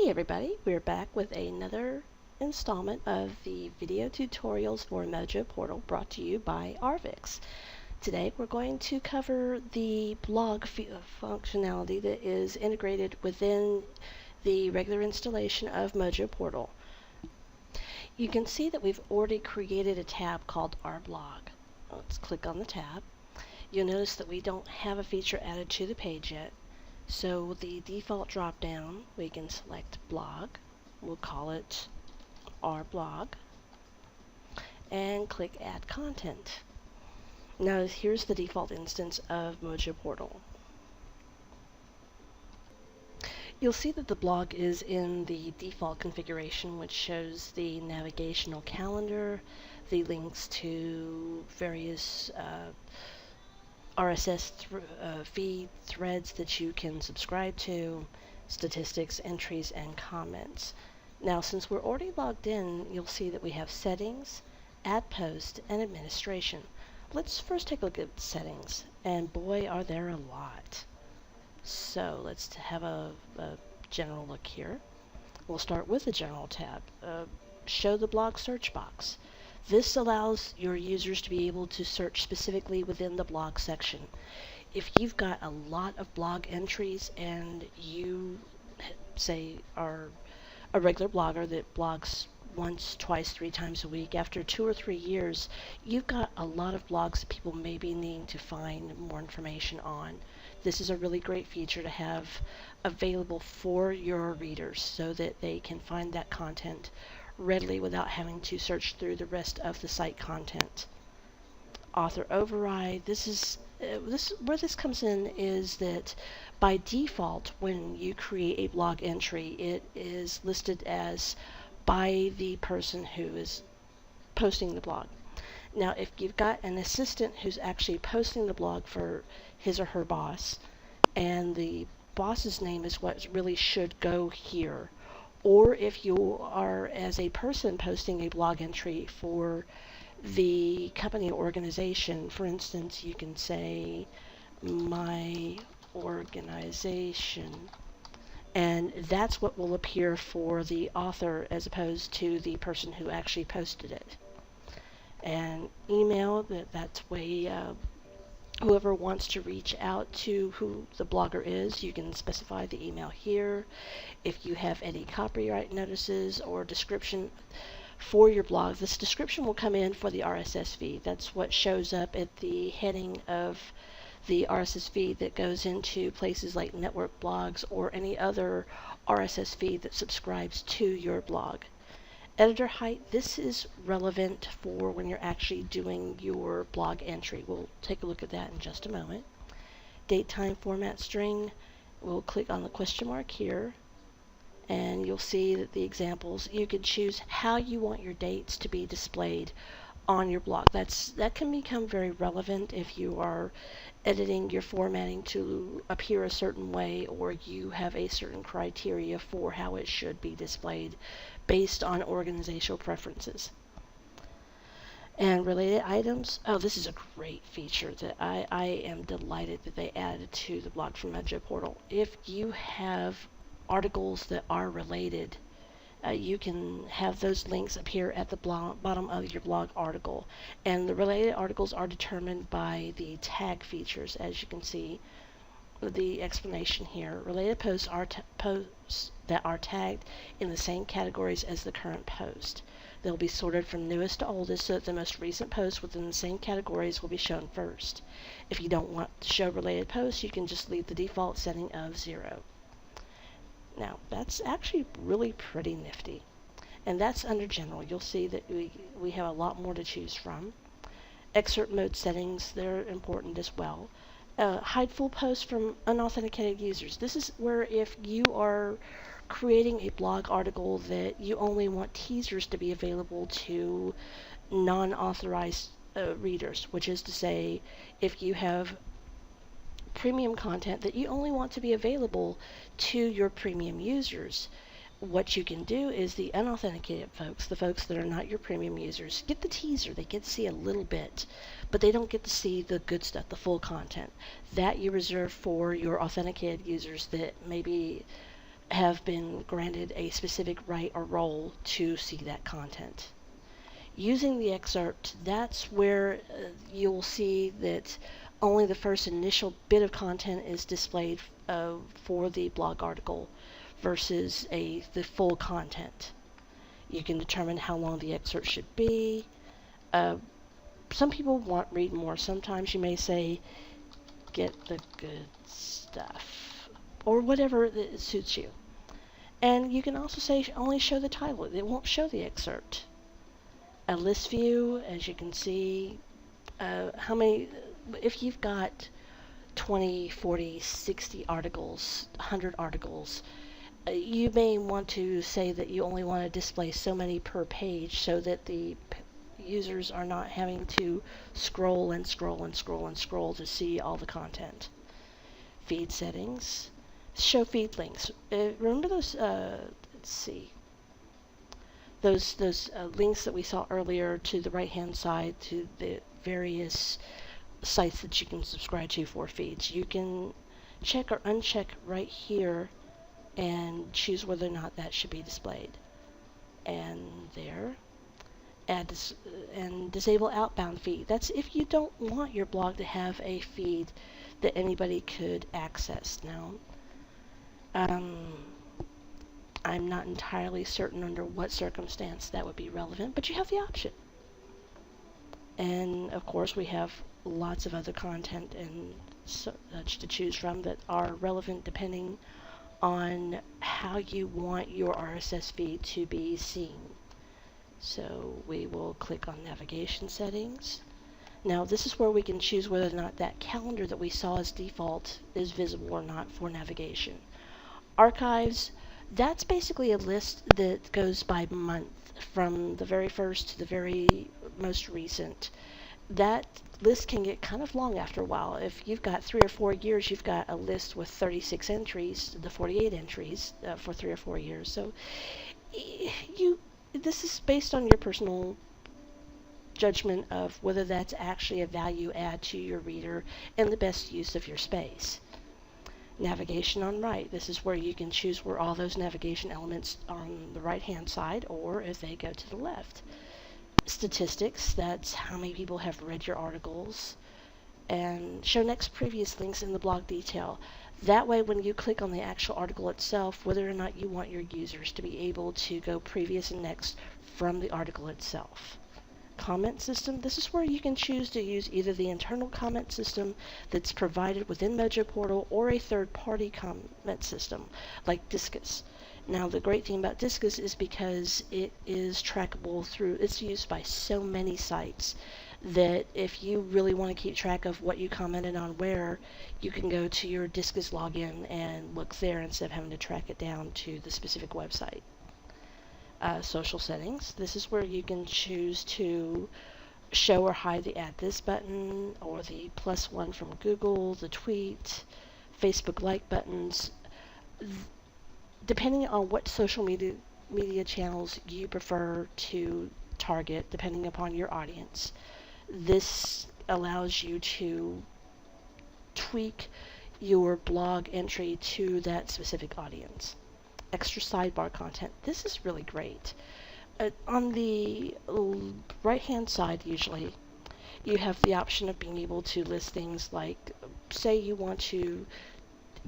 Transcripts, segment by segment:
Hey everybody, we're back with another installment of the video tutorials for mojoPortal brought to you by Arvix. Today we're going to cover the blog functionality that is integrated within the regular installation of mojoPortal. You can see that we've already created a tab called Our Blog. Let's click on the tab. You'll notice that we don't have a feature added to the page yet. So the default drop down, we can select blog, we'll call it Our Blog, and click add content. Now here's the default instance of mojoPortal. You'll see that the blog is in the default configuration, which shows the navigational calendar, the links to various RSS feed threads that you can subscribe to, statistics, entries, and comments. Now, since we're already logged in, you'll see that we have settings, add post, and administration. Let's first take a look at settings, and boy, are there a lot. So let's have a general look here. We'll start with the general tab. Show the blog search box. This allows your users to be able to search specifically within the blog section. If you've got a lot of blog entries and you, say, are a regular blogger that blogs once, twice, 3 times a week, after 2 or 3 years, you've got a lot of blogs that people may be needing to find more information on. This is a really great feature to have available for your readers so that they can find that content readily without having to search through the rest of the site content. Author override. This is where this comes in is that by default, when you create a blog entry, it is listed as by the person who is posting the blog. Now, if you've got an assistant who's actually posting the blog for his or her boss, and the boss's name is what really should go here, or if you are, as a person, posting a blog entry for the company or organization, for instance, you can say, my organization, and that's what will appear for the author as opposed to the person who actually posted it. And email, that's way whoever wants to reach out to who the blogger is, you can specify the email here. If you have any copyright notices or description for your blog, this description will come in for the RSS feed. That's what shows up at the heading of the RSS feed that goes into places like network blogs or any other RSS feed that subscribes to your blog. Editor height, this is relevant for when you're actually doing your blog entry. We'll take a look at that in just a moment. Date, time, format, string, we'll click on the question mark here, and you'll see that the examples, you can choose how you want your dates to be displayed on your blog. That can become very relevant if you are editing your formatting to appear a certain way, or you have a certain criteria for how it should be displayed based on organizational preferences. And related items, oh, this is a great feature that I am delighted that they added to the blog from mojoPortal. If you have articles that are related, you can have those links appear at the bottom of your blog article. And the related articles are determined by the tag features, as you can see the explanation here. Related posts are posts that are tagged in the same categories as the current post. They'll be sorted from newest to oldest so that the most recent posts within the same categories will be shown first. If you don't want to show related posts, you can just leave the default setting of 0. Now, that's actually really pretty nifty. And that's under general. You'll see that we have a lot more to choose from. Excerpt mode settings, they're important as well. Hide full posts from unauthenticated users. This is where if you are creating a blog article that you only want teasers to be available to non-authorized readers, which is to say, if you have premium content that you only want to be available to your premium users, what you can do is the unauthenticated folks, the folks that are not your premium users, get the teaser. They get to see a little bit, but they don't get to see the good stuff, the full content. That you reserve for your authenticated users that maybe have been granted a specific right or role to see that content. Using the excerpt, that's where you'll see that only the first initial bit of content is displayed for the blog article versus the full content. You can determine how long the excerpt should be. Some people read more. Sometimes you may say, get the good stuff, or whatever that suits you. And you can also say only show the title. It won't show the excerpt. A list view, as you can see, if you've got 20, 40, 60 articles, 100 articles, you may want to say that you only want to display so many per page so that the users are not having to scroll and scroll and scroll and scroll to see all the content. Feed settings. Show feed links. Remember those, let's see, those links that we saw earlier to the right-hand side to the various sites that you can subscribe to for feeds. You can check or uncheck right here and choose whether or not that should be displayed. And there. And disable outbound feed. That's if you don't want your blog to have a feed that anybody could access. Now, I'm not entirely certain under what circumstance that would be relevant, but you have the option. And of course, we have lots of other content and such to choose from that are relevant depending on how you want your RSS feed to be seen. So we will click on navigation settings. Now this is where we can choose whether or not that calendar that we saw as default is visible or not for navigation. Archives, that's basically a list that goes by month from the very first to the very most recent. That list can get kind of long after a while. If you've got 3 or 4 years, you've got a list with 36 entries, the 48 entries for 3 or 4 years. So this is based on your personal judgment of whether that's actually a value add to your reader and the best use of your space. Navigation on right. This is where you can choose where all those navigation elements on the right hand side or if they go to the left. Statistics, that's how many people have read your articles. And show next previous links in the blog detail. That way when you click on the actual article itself, whether or not you want your users to be able to go previous and next from the article itself. Comment system, this is where you can choose to use either the internal comment system that's provided within mojoPortal or a third-party comment system like Disqus. Now the great thing about Disqus is because it is trackable through, it's used by so many sites that if you really want to keep track of what you commented on where, you can go to your Disqus login and look there instead of having to track it down to the specific website. Social settings. This is where you can choose to show or hide the add this button or the +1 from Google, the tweet, Facebook like buttons. Depending on what social media channels you prefer to target, depending upon your audience, this allows you to tweak your blog entry to that specific audience. Extra sidebar content. This is really great. On the right hand side usually you have the option of being able to list things like, say you want to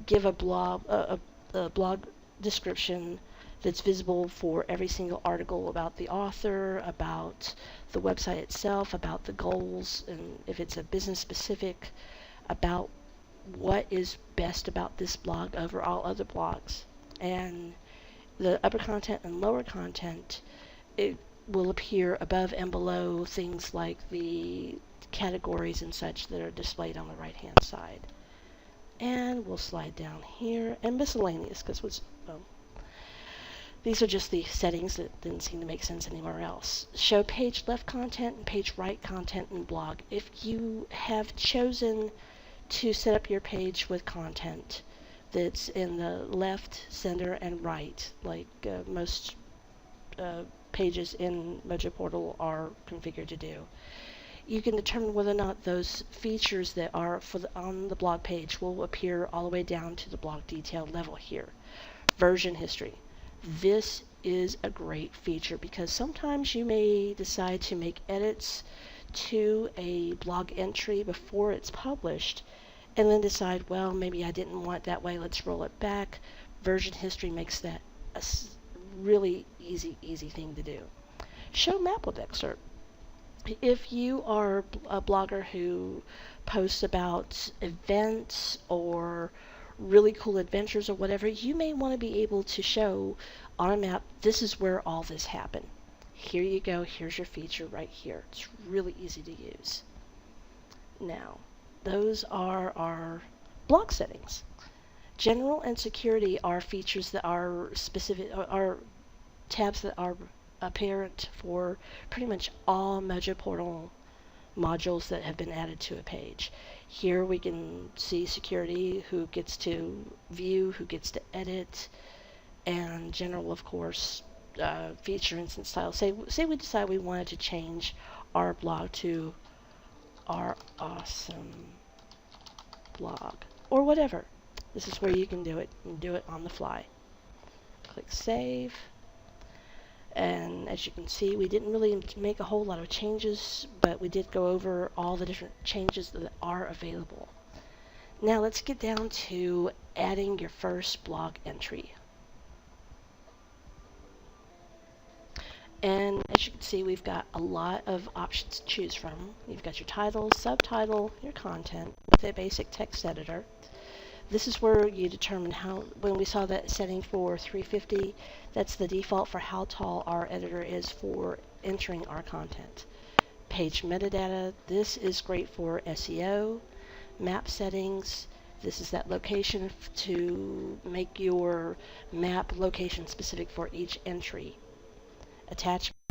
give a blog description that's visible for every single article about the author, about the website itself, about the goals, and if it's a business specific, about what is best about this blog over all other blogs. And the upper content and lower content, it will appear above and below things like the categories and such that are displayed on the right hand side. And we'll slide down here, and miscellaneous, because these are just the settings that didn't seem to make sense anywhere else. Show page left content and page right content in blog. If you have chosen to set up your page with content that's in the left, center, and right, like most pages in mojoPortal are configured to do, you can determine whether or not those features that are on the blog page will appear all the way down to the blog detail level here. Version history. This is a great feature because sometimes you may decide to make edits to a blog entry before it's published and then decide, well, maybe I didn't want it that way, let's roll it back. Version history makes that a really easy thing to do. Show map with excerpt. If you are a blogger who posts about events or really cool adventures or whatever, you may want to be able to show on a map, this is where all this happened. Here you go, here's your feature right here. It's really easy to use. Now, those are our blog settings. General and security are features that are specific, are tabs that are apparent for pretty much all mojoPortal modules that have been added to a page. Here we can see security, who gets to view, who gets to edit, and general, of course, feature instance style. Say we decide we wanted to change our blog to our awesome blog or whatever. This is where you can do it and do it on the fly. Click save. And as you can see, we didn't really make a whole lot of changes, but we did go over all the different changes that are available. Now let's get down to adding your first blog entry. And as you can see, we've got a lot of options to choose from. You've got your title, subtitle, your content with a basic text editor. This is where you determine how, when we saw that setting for 350, that's the default for how tall our editor is for entering our content. Page metadata, this is great for SEO. Map settings, this is that location to make your map location specific for each entry. Attachment